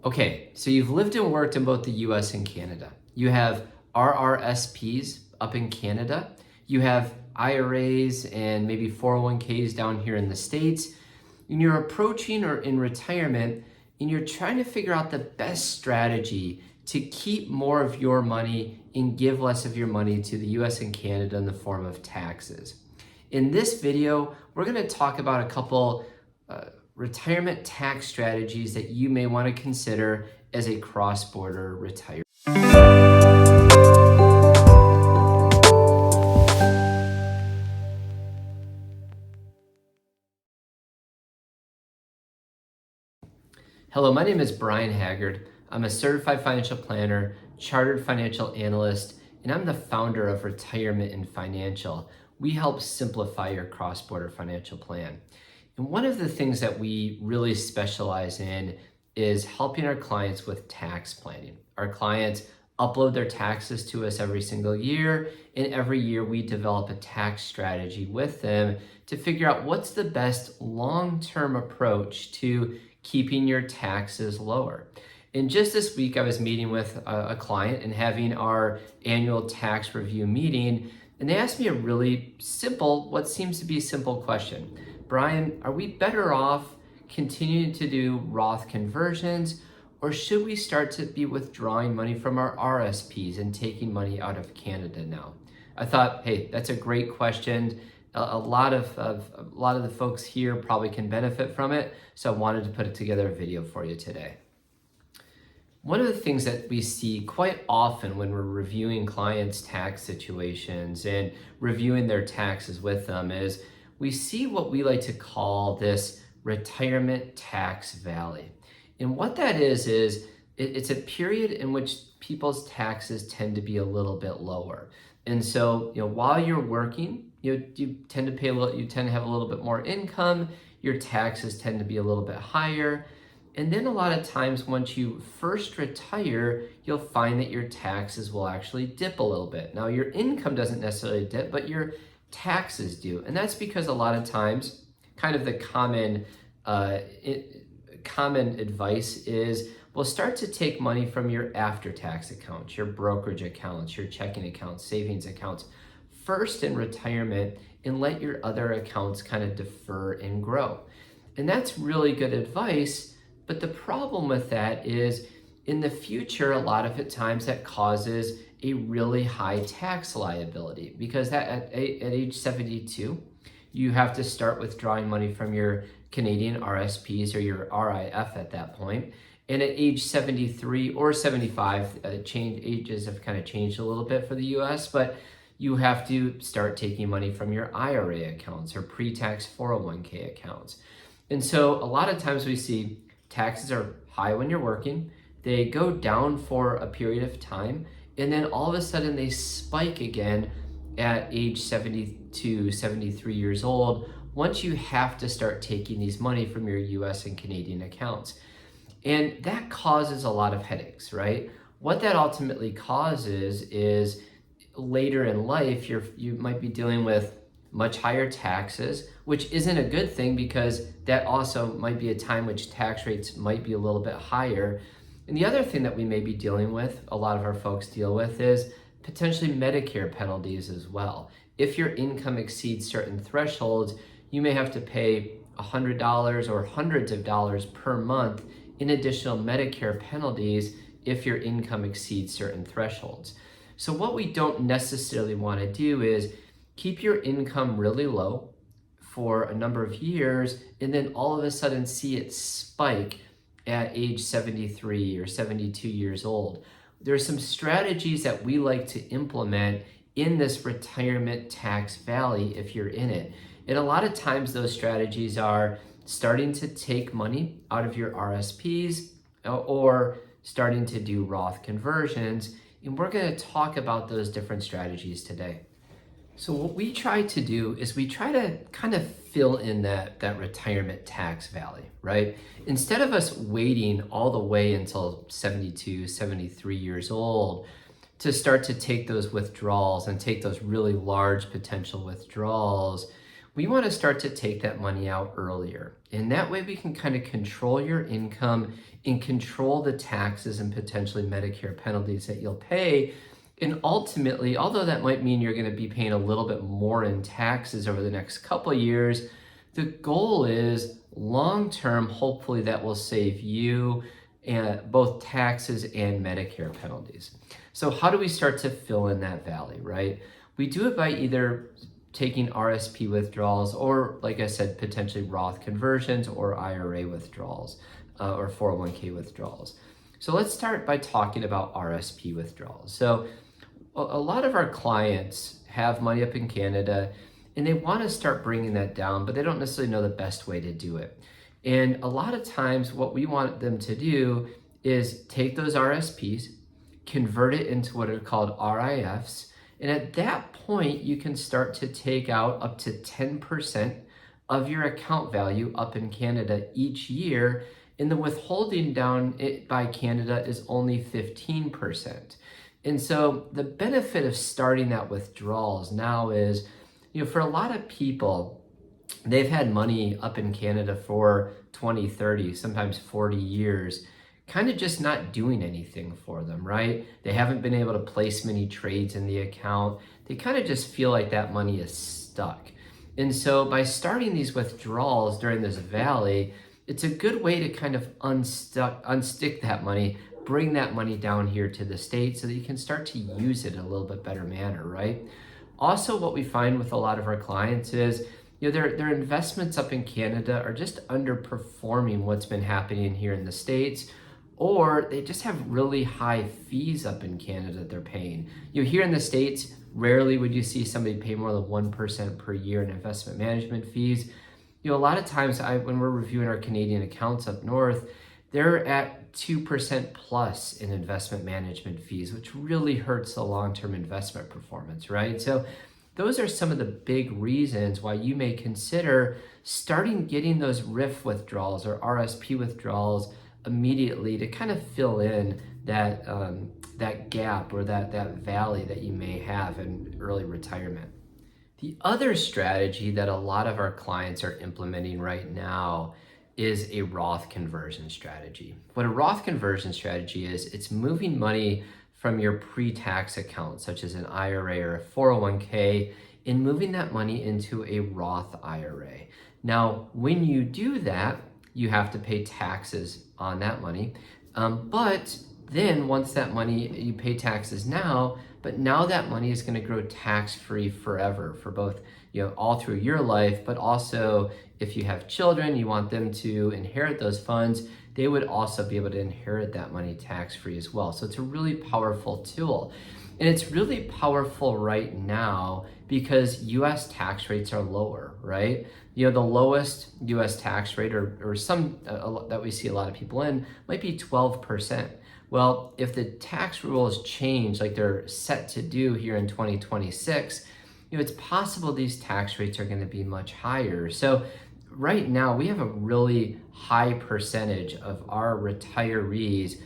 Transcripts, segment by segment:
Okay, so you've lived and worked in both the US and Canada. You have RRSPs up in Canada. You have IRAs and maybe 401ks down here in the States. And you're approaching or in retirement and you're trying to figure out the best strategy to keep more of your money and give less of your money to the US and Canada in the form of taxes. In this video, we're going to talk about a couple retirement tax strategies that you may want to consider as a cross-border retiree. Hello, my name is Brian Haggard. I'm a certified financial planner, chartered financial analyst, and I'm the founder of Retirement and Financial. We help simplify your cross-border financial plan. And one of the things that we really specialize in is helping our clients with tax planning. Our clients upload their taxes to us every single year, and every year we develop a tax strategy with them to figure out what's the best long-term approach to keeping your taxes lower. And just this week, I was meeting with a client and having our annual tax review meeting, and they asked me a really simple, what seems to be a simple question. Brian, are we better off continuing to do Roth conversions, or should we start to be withdrawing money from our RSPs and taking money out of Canada now? I thought, hey, that's a great question. A lot of the folks here probably can benefit from it, so I wanted to put together a video for you today. One of the things that we see quite often when we're reviewing clients' tax situations and reviewing their taxes with them is we see what we like to call this retirement tax valley. And what that is it's a period in which people's taxes tend to be a little bit lower. And so, while you're working, you tend to have a little bit more income, your taxes tend to be a little bit higher. And then a lot of times once you first retire, you'll find that your taxes will actually dip a little bit. Now your income doesn't necessarily dip, but your taxes do. And that's because a lot of times kind of the common advice is we'll start to take money from your after-tax accounts, your brokerage accounts, your checking accounts, savings accounts, first in retirement, and let your other accounts kind of defer and grow. And that's really good advice, but the problem with that is in the future, a lot of times that causes a really high tax liability because at age 72, you have to start withdrawing money from your Canadian RSPs or your RIF at that point. And at age 73 or 75, ages have kind of changed a little bit for the US, but you have to start taking money from your IRA accounts or pre-tax 401k accounts. And so a lot of times we see taxes are high when you're working, they go down for a period of time, and then all of a sudden they spike again at age 72, 73 years old, once you have to start taking these money from your US and Canadian accounts. And that causes a lot of headaches, right? What that ultimately causes is later in life, you might be dealing with much higher taxes, which isn't a good thing because that also might be a time which tax rates might be a little bit higher. And the other thing that we may be dealing with, a lot of our folks deal with, is potentially Medicare penalties as well. If your income exceeds certain thresholds, you may have to pay $100 or hundreds of dollars per month in additional Medicare penalties if your income exceeds certain thresholds. So what we don't necessarily want to do is keep your income really low for a number of years and then all of a sudden see it spike at age 73 or 72 years old. There are some strategies that we like to implement in this retirement tax valley if you're in it. And a lot of times those strategies are starting to take money out of your RSPs or starting to do Roth conversions. And we're going to talk about those different strategies today. So what we try to do is we try to kind of fill in that retirement tax valley, right? Instead of us waiting all the way until 72, 73 years old to start to take those withdrawals and take those really large potential withdrawals, we want to start to take that money out earlier. And that way we can kind of control your income and control the taxes and potentially Medicare penalties that you'll pay. And ultimately, although that might mean you're going to be paying a little bit more in taxes over the next couple of years, the goal is long-term, hopefully that will save you both taxes and Medicare penalties. So how do we start to fill in that valley, right? We do it by either taking RSP withdrawals or, like I said, potentially Roth conversions or IRA withdrawals or 401k withdrawals. So let's start by talking about RSP withdrawals. So a lot of our clients have money up in Canada and they want to start bringing that down, but they don't necessarily know the best way to do it. And a lot of times what we want them to do is take those RSPs, convert it into what are called RIFs, and at that point, you can start to take out up to 10% of your account value up in Canada each year, and the withholding down by Canada is only 15%. And so the benefit of starting that withdrawals now is, for a lot of people, they've had money up in Canada for 20, 30, sometimes 40 years, kind of just not doing anything for them, right? They haven't been able to place many trades in the account. They kind of just feel like that money is stuck. And so by starting these withdrawals during this valley, it's a good way to kind of unstick that money, bring that money down here to the States so that you can start to use it in a little bit better manner, right? Also, what we find with a lot of our clients is, their investments up in Canada are just underperforming what's been happening here in the States, or they just have really high fees up in Canada that they're paying. Here in the States, rarely would you see somebody pay more than 1% per year in investment management fees. A lot of times when we're reviewing our Canadian accounts up north, they're at 2% plus in investment management fees, which really hurts the long-term investment performance, right? So those are some of the big reasons why you may consider starting getting those RIF withdrawals or RSP withdrawals immediately to kind of fill in that gap or that valley that you may have in early retirement. The other strategy that a lot of our clients are implementing right now is a Roth conversion strategy. What a Roth conversion strategy is, it's moving money from your pre-tax account, such as an IRA or a 401k, and moving that money into a Roth IRA. Now, when you do that, you have to pay taxes on that money. But then once that money, you pay taxes now, but now that money is going to grow tax-free forever for both, all through your life, but also if you have children, you want them to inherit those funds, they would also be able to inherit that money tax-free as well. So it's a really powerful tool. And it's really powerful right now because US tax rates are lower, right? The lowest US tax rate or some that we see a lot of people in might be 12%. Well, if the tax rules change like they're set to do here in 2026, it's possible these tax rates are going to be much higher. So right now we have a really high percentage of our retirees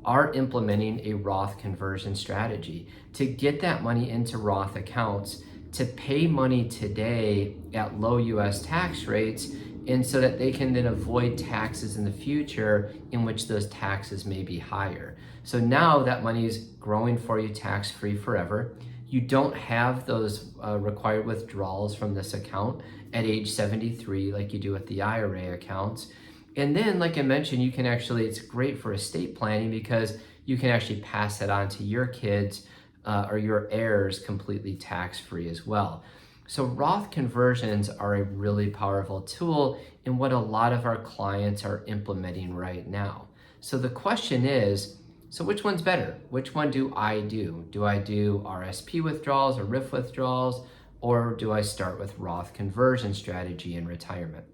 are implementing a Roth conversion strategy to get that money into Roth accounts to pay money today at low US tax rates, and so that they can then avoid taxes in the future in which those taxes may be higher. So now that money is growing for you tax-free forever. You don't have those required withdrawals from this account at age 73 like you do with the IRA accounts. And then, like I mentioned, you can actually, it's great for estate planning because you can actually pass that on to your kids or your heirs completely tax-free as well. So Roth conversions are a really powerful tool in what a lot of our clients are implementing right now. So the question is, so which one's better? Which one do I do? Do I do RSP withdrawals or RIF withdrawals, or do I start with Roth conversion strategy in retirement?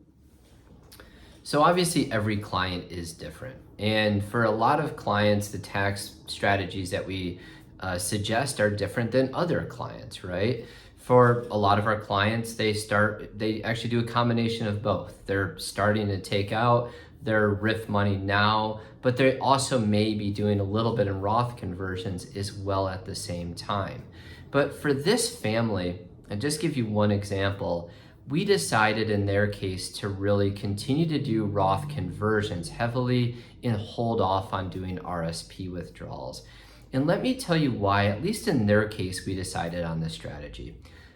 So obviously every client is different. And for a lot of clients, the tax strategies that we suggest are different than other clients, right? For a lot of our clients, they actually do a combination of both. They're starting to take out their RIF money now, but they also may be doing a little bit in Roth conversions as well at the same time. But for this family, and just give you one example, we decided in their case to really continue to do Roth conversions heavily and hold off on doing RSP withdrawals. And let me tell you why, at least in their case, we decided on this strategy.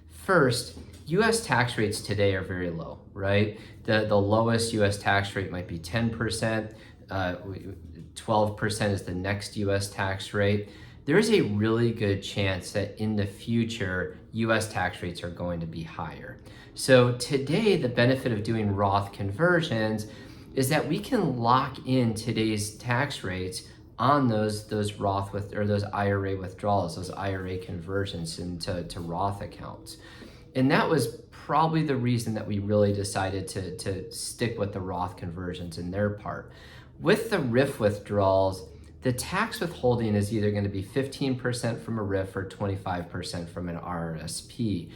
First, US tax rates today are very low, right? The lowest US tax rate might be 10%, 12% is the next US tax rate. There is a really good chance that in the future, US tax rates are going to be higher. So today, the benefit of doing Roth conversions is that we can lock in today's tax rates on those Roth or those IRA withdrawals, those IRA conversions into Roth accounts. And that was probably the reason that we really decided to stick with the Roth conversions in their part. With the RIF withdrawals, the tax withholding is either going to be 15% from a RIF or 25% from an RRSP.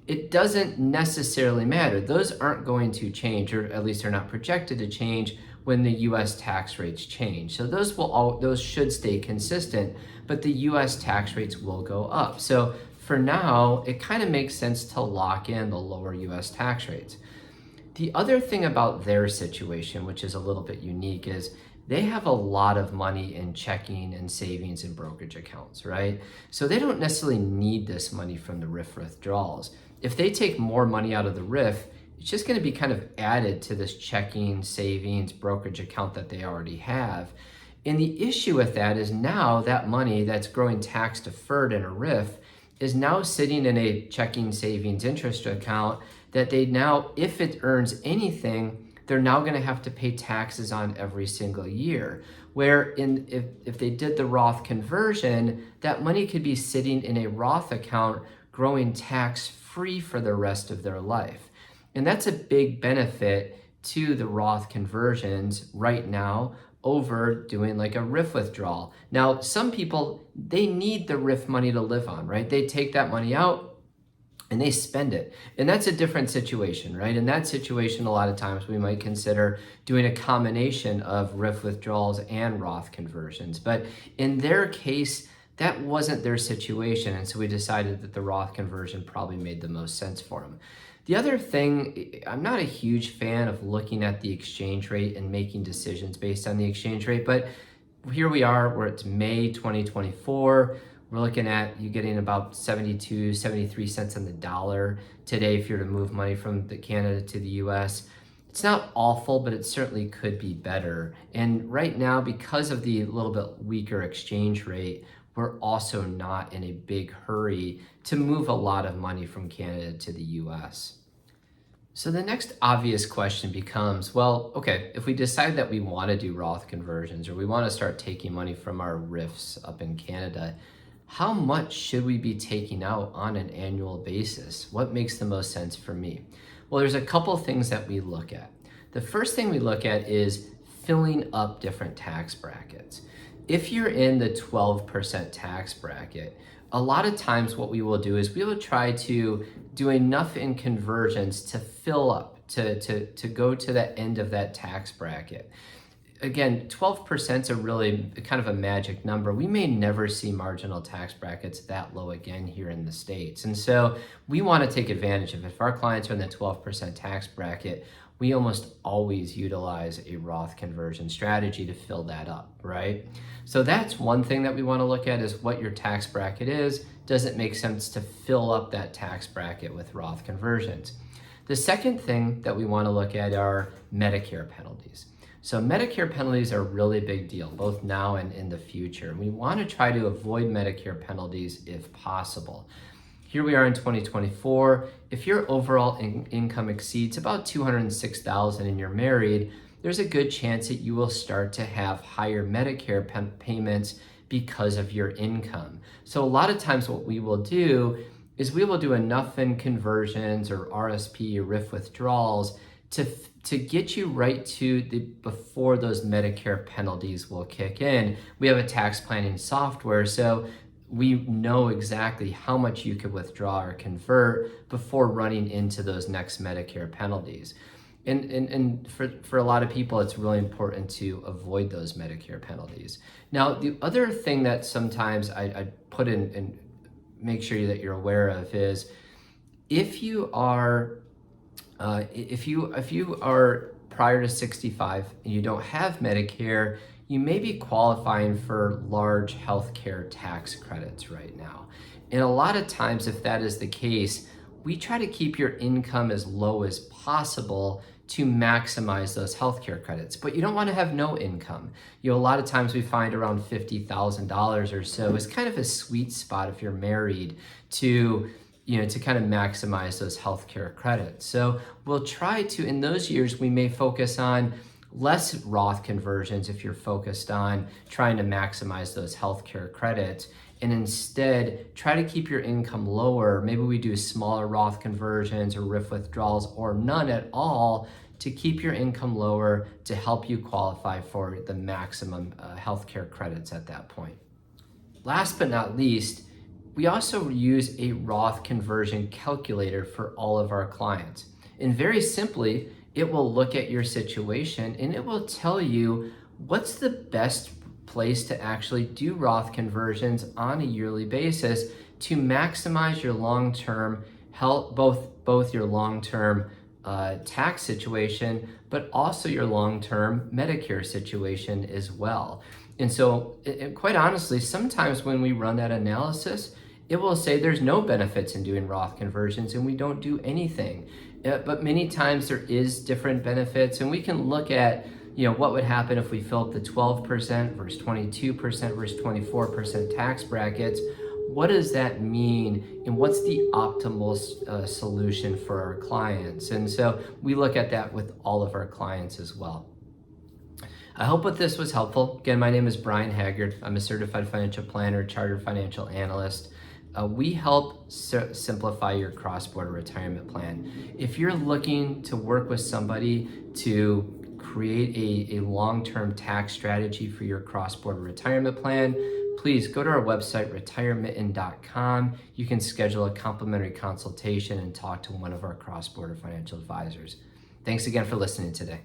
It doesn't necessarily matter. Those aren't going to change, or at least they're not projected to change when the US tax rates change. So those should stay consistent, but the US tax rates will go up. So for now, it kind of makes sense to lock in the lower US tax rates. The other thing about their situation, which is a little bit unique, is they have a lot of money in checking and savings and brokerage accounts, right? So they don't necessarily need this money from the RIF withdrawals. If they take more money out of the RIF, it's just going to be kind of added to this checking, savings, brokerage account that they already have. And the issue with that is now that money that's growing tax deferred in a RIF is now sitting in a checking, savings, interest account that they now, if it earns anything, they're now going to have to pay taxes on every single year. Where if they did the Roth conversion, that money could be sitting in a Roth account growing tax-free for the rest of their life. And that's a big benefit to the Roth conversions right now over doing like a RIF withdrawal. Now, some people, they need the RIF money to live on, right? They take that money out and they spend it. And that's a different situation, right? In that situation, a lot of times we might consider doing a combination of RIF withdrawals and Roth conversions. But in their case, that wasn't their situation. And so we decided that the Roth conversion probably made the most sense for them. The other thing, I'm not a huge fan of looking at the exchange rate and making decisions based on the exchange rate, but here we are, where it's May 2024. We're looking at you getting about 72, 73 cents on the dollar today if you're to move money from Canada to the US. It's not awful, but it certainly could be better. And right now, because of the little bit weaker exchange rate, we're also not in a big hurry to move a lot of money from Canada to the US. So the next obvious question becomes, well, okay, if we decide that we want to do Roth conversions or we want to start taking money from our RIFs up in Canada, how much should we be taking out on an annual basis? What makes the most sense for me? Well, there's a couple things that we look at. The first thing we look at is filling up different tax brackets. If you're in the 12% tax bracket, a lot of times what we will do is we will try to do enough in conversions to fill up, to go to the end of that tax bracket. Again, 12% is a really kind of a magic number. We may never see marginal tax brackets that low again here in the States. And so we want to take advantage of it. If our clients are in the 12% tax bracket, we almost always utilize a Roth conversion strategy to fill that up, right? So that's one thing that we want to look at is what your tax bracket is. Does it make sense to fill up that tax bracket with Roth conversions? The second thing that we want to look at are Medicare penalties. So Medicare penalties are a really big deal, both now and in the future. We want to try to avoid Medicare penalties if possible. Here we are in 2024. If your overall income exceeds about $206,000 and you're married, there's a good chance that you will start to have higher Medicare payments because of your income. So a lot of times what we will do is we will do enough in conversions or RSP or RIF withdrawals to get you right to before those Medicare penalties will kick in. We have a tax planning software, so we know exactly how much you could withdraw or convert before running into those next Medicare penalties. And for a lot of people, it's really important to avoid those Medicare penalties. Now, the other thing that sometimes I put in and make sure that you're aware of is if you are If you are prior to 65 and you don't have Medicare, you may be qualifying for large healthcare tax credits right now. And a lot of times, if that is the case, we try to keep your income as low as possible to maximize those healthcare credits. But you don't want to have no income. A lot of times we find around $50,000 or so is kind of a sweet spot if you're married to kind of maximize those healthcare credits. So we'll try to, in those years, we may focus on less Roth conversions if you're focused on trying to maximize those healthcare credits, and instead try to keep your income lower. Maybe we do smaller Roth conversions or RIF withdrawals or none at all to keep your income lower to help you qualify for the maximum healthcare credits at that point. Last but not least, we also use a Roth conversion calculator for all of our clients. And very simply, it will look at your situation and it will tell you what's the best place to actually do Roth conversions on a yearly basis to maximize your long-term health, both your long-term tax situation, but also your long-term Medicare situation as well. And so, quite honestly, sometimes when we run that analysis, it will say there's no benefits in doing Roth conversions and we don't do anything. But many times there is different benefits, and we can look at what would happen if we filled the 12% versus 22% versus 24% tax brackets. What does that mean, and what's the optimal solution for our clients? And so we look at that with all of our clients as well. I hope that this was helpful. Again, my name is Brian Haggard. I'm a certified financial planner, chartered financial analyst. We help simplify your cross-border retirement plan. If you're looking to work with somebody to create a long-term tax strategy for your cross-border retirement plan, please go to our website, retiremitten.com. You can schedule a complimentary consultation and talk to one of our cross-border financial advisors. Thanks again for listening today.